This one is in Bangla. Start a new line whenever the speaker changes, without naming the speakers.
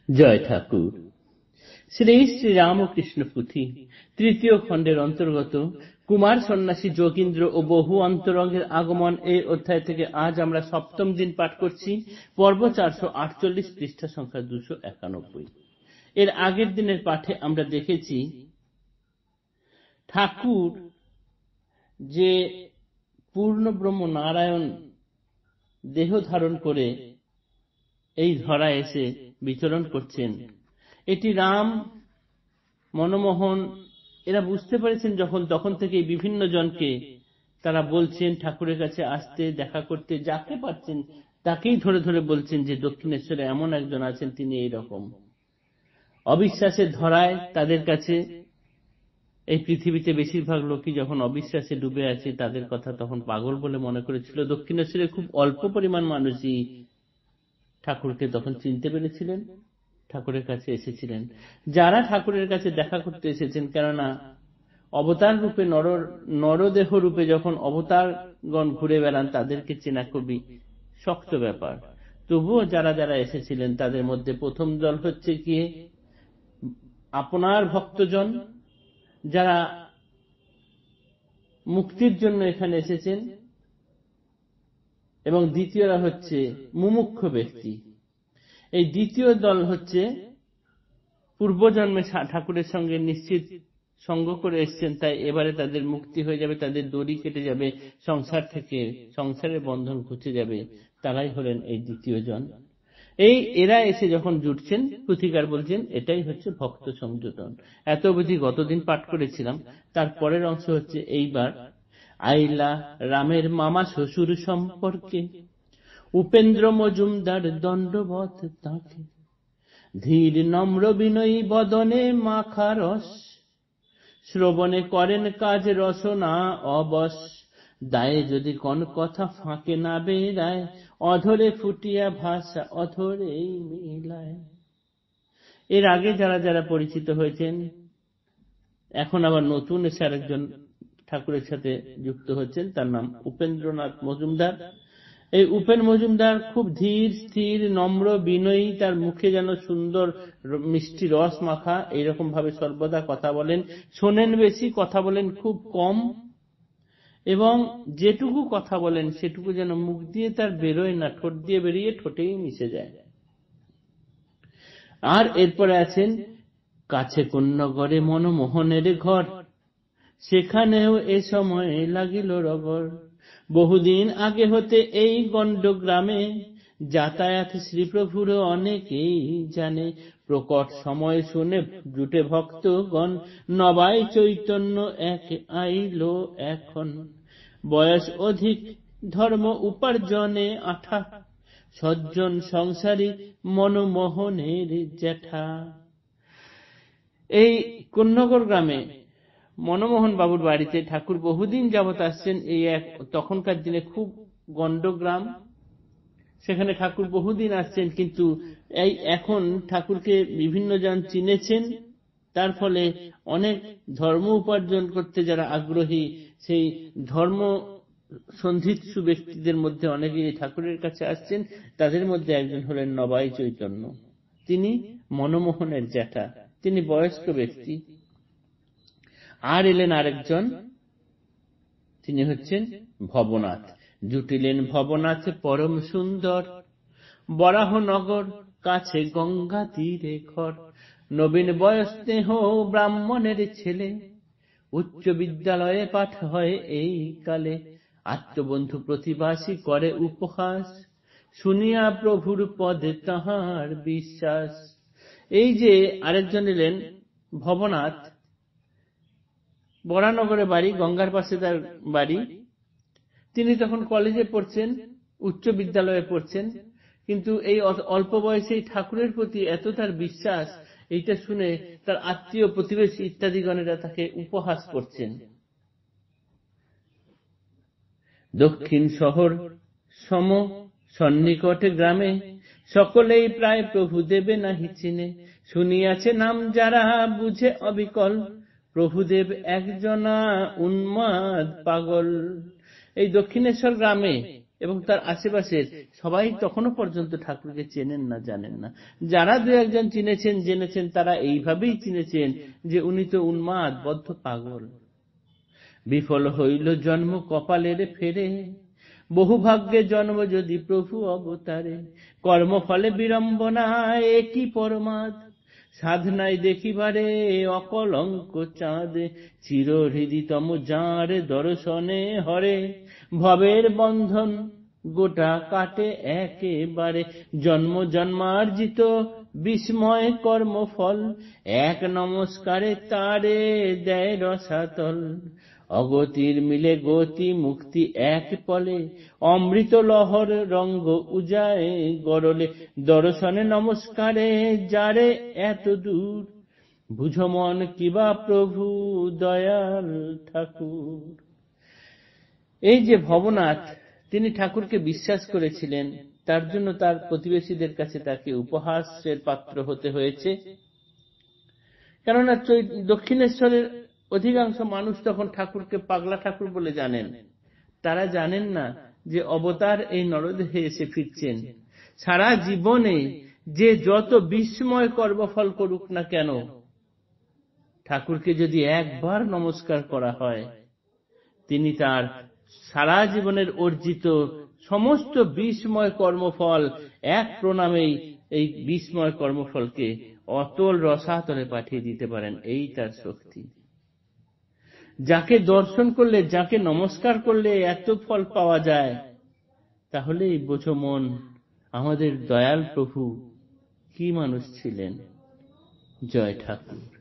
জয় ঠাকুর। শ্রী শ্রী রামকৃষ্ণ পুঁথি তৃতীয় খণ্ডের অন্তর্গত কুমার সন্ন্যাসী যোগীন্দ্র ও বহু অন্তরঙ্গের আগমন এই অধ্যায় থেকে আজ আমরা সপ্তম দিন পাঠ করছি। পর্ব 448, পৃষ্ঠা সংখ্যা 291। এর আগের দিনের পাঠে আমরা দেখেছি ঠাকুর যে পূর্ণ ব্রহ্ম নারায়ণ দেহ ধারণ করে এই ধরা এসে বিচরণ করছেন, এটি রাম, মনমোহন এরা বুঝতে পেরেছেন যখন, তখন থেকে বিভিন্ন জনকে তারা বলছেন ঠাকুরের কাছে আসতে, দেখা করতে, যাকে পাচ্ছেন তাকেই ধরে ধরে বলছেন যে দক্ষিণেশ্বরে এমন একজন আছেন, তিনি এইরকম। অবিশ্বাসের ধরায় তাদের কাছে এই পৃথিবীতে বেশিরভাগ লোকই যখন অবিশ্বাসে ডুবে আছে তাদের কথা তখন পাগল বলে মনে করেছিল। দক্ষিণেশ্বরে খুব অল্প পরিমাণ মানুষই ঠাকুরকে তখন চিনতে পেরেছিলেন, ঠাকুরের কাছে এসেছিলেন। যারা ঠাকুরের কাছে দেখা করতে এসেছেন, কেননা অবতার রূপে নরদেহ রূপে যখন অবতারগণ ঘুরে বেড়ান তাদেরকে চেনা খুবই শক্ত ব্যাপার। তবুও যারা যারা এসেছিলেন তাদের মধ্যে প্রথম দল হচ্ছে গিয়ে আপনার ভক্তজন, যারা মুক্তির জন্য এখানে এসেছেন, এবং দ্বিতীয়রা হচ্ছে মুমুক্ষু ব্যক্তি। এই দ্বিতীয় দল হচ্ছে পূর্বজন্মে ঠাকুরের সঙ্গে নিশ্চিত সঙ্গ করে এসছেন, তাই এবারে তাদের মুক্তি হয়ে যাবে, তাদের দড়ি কেটে যাবে সংসার থেকে, সংসারের বন্ধন ঘুচে যাবে। তারাই হলেন এই দ্বিতীয় জন। এরা এসে যখন জুটছেন, পুথিকার বলছেন এটাই হচ্ছে ভক্ত সংযোজন। এত অবধি গতদিন পাঠ করেছিলাম। তার পরের অংশ হচ্ছে এইবার আইলা রামের মামা শ্বশুর সম্পর্কে উপেন্দ্র মজুমদার দণ্ডবত তাকে, ধীর নম্র বিনয়ী বদনে মাখা রস, শ্রবণে করেন কাজ রসনা অবশ, দায়ে যদি কোন কথা ফাঁকে না বেরায়, অধরে ফুটিয়া ভাষা অধরেই মিলায়। এর আগে যারা যারা পরিচিত হয়েছেন, এখন আবার নতুন এসে আরেকজন ঠাকুরের সাথে যুক্ত হচ্ছেন, তার নাম উপেন্দ্রনাথ মজুমদার। এই উপেন মজুমদার খুব ধীর স্থির নম্র বিনয়ী, তার মুখে যেন সুন্দর মিষ্টি রস মাখা, এইরকম ভাবে সর্বদা কথা বলেন। শোনেন বেশি, কথা বলেন খুব কম, এবং যেটুকু কথা বলেন সেটুকু যেন মুখ দিয়ে তার বেরোয় না, ঠোঁট দিয়ে বেরিয়ে ঠোঁটেই মিশে যায়। আর এরপরে আছেন কাছে কোন্নগরে মনমোহনের ঘর, সেখানেও এ সময় লাগিল রগর, বহুদিন আগে হতে এই গণ্ডগ্রামে যাতায়াত শ্রীপ্রভুর অনেকেই জানে, প্রকট সময় শুনে জুটে ভক্তগণ, নবাই চৈতন্য এক আইল এখন, বয়স অধিক ধর্ম উপার্জনে আঠা, সজ্জন সংসারী মনমোহনের জ্যাঠা। এই কোন্নগর গ্রামে মনমোহন বাবুর বাড়িতে ঠাকুর বহুদিন যাবৎ আসছেন। এই এক তখনকার দিনে খুব গণ্ডগ্রাম, সেখানে ঠাকুর বহুদিন আসছেন, কিন্তু এই এখন ঠাকুরকে বিভিন্ন জন চিনেছেন। তার ফলে অনেক ধর্ম উপার্জন করতে যারা আগ্রহী, সেই ধর্ম সন্ধিৎসু ব্যক্তিদের মধ্যে অনেকেই ঠাকুরের কাছে আসছেন। তাদের মধ্যে একজন হলেন নবাই চৈতন্য, তিনি মনমোহনের জ্যাঠা, তিনি বয়স্ক ব্যক্তি। আর এলেন আরেকজন, তিনি হচ্ছেন ভবনাথ। জুটিলেন ভবনাথ পরম সুন্দর, বরাহনগর কাছে গঙ্গা তীরে ঘর, নবীন বয়স স্নেহ ব্রাহ্মণের ছেলে, উচ্চ বিদ্যালয়ে পাঠ হয় এই কালে, আত্মবন্ধু প্রতিবাসী করে উপহাস, শুনিয়া প্রভুর পদে তাহার বিশ্বাস। এই যে আরেকজন এলেন ভবনাথ, বরানগরে বাড়ি, গঙ্গার পাশে তার বাড়ি। তিনি তখন কলেজে পড়ছেন, উচ্চ বিদ্যালয়ে পড়ছেন, কিন্তু এই অল্প বয়সেই ঠাকুরের প্রতি এত তার বিশ্বাস, এইটা শুনে তার আত্মীয় প্রতিবেশী ইত্যাদিগণেরা তাকে উপহাস করছেন। দক্ষিণ শহর সম সন্নিকটে গ্রামে, সকলেই প্রায় প্রভু দেবে নাহি চিনে, শুনিয়াছে নাম যারা বুঝে অবিকল, প্রভুদেব একজনা উন্মাদ পাগল। এই দক্ষিণেশ্বর গ্রামে এবং তার আশেপাশের সবাই তখনও পর্যন্ত ঠাকুরকে চেনেন না, জানেন না। যারা দু একজন চিনেছেন, জেনেছেন, তারা এইভাবেই চিনেছেন যে উনি তো উন্মাদ, বদ্ধ পাগল। বিফল হইল জন্ম কপালের ফেরে, বহু ভাগ্যে জন্ম যদি প্রভু অবতারে, কর্মফলে বিড়ম্বনায় একই পরমাদ, সাধনায় দেখিবারে অকলঙ্ক চাঁদ, চিরহৃদিতম যাঁর দর্শনে হরে, ভবের বন্ধন গোটা কাটে একেবারে, জন্ম জন্মার্জিত বিস্ময় কর্মফল, এক নমস্কারে তারে দেয় রসাতল, অগতির মিলে গতি মুক্তি এক পলে, অমৃত লহর রঙ্গ উজায় গরলে, দর্শনে নমস্কারে যারে এত দূর, বুঝো মন কিবা প্রভু দয়াল ঠাকুর। এই যে ভবনাথ, তিনি ঠাকুরকে বিশ্বাস করেছিলেন, তার জন্য তার প্রতিবেশীদের কাছে তাকে উপহাসের পাত্র হতে হয়েছে। কেননা দক্ষিণেশ্বরের অধিকাংশ মানুষ তখন ঠাকুরকে পাগলা ঠাকুর বলে জানেন। তারা জানেন না যে অবতার এই নরদেহে এসে ফিরছেন। সারা জীবনে যে যত বিস্ময় কর্মফল করুক না কেন, ঠাকুরকে যদি একবার নমস্কার করা হয়, তিনি তার সারা জীবনের অর্জিত সমস্ত বিস্ময় কর্মফল এক প্রণামেই এই বিস্ময় কর্মফলকে অতল রসাতলে পাঠিয়ে দিতে পারেন। এই তার শক্তি। যাকে দর্শন করলে, যাকে নমস্কার করলে এত ফল পাওয়া যায়, তাহলেই বোঝো মন আমাদের দয়াল প্রভু কি মানুষ ছিলেন। জয় ঠাকুর।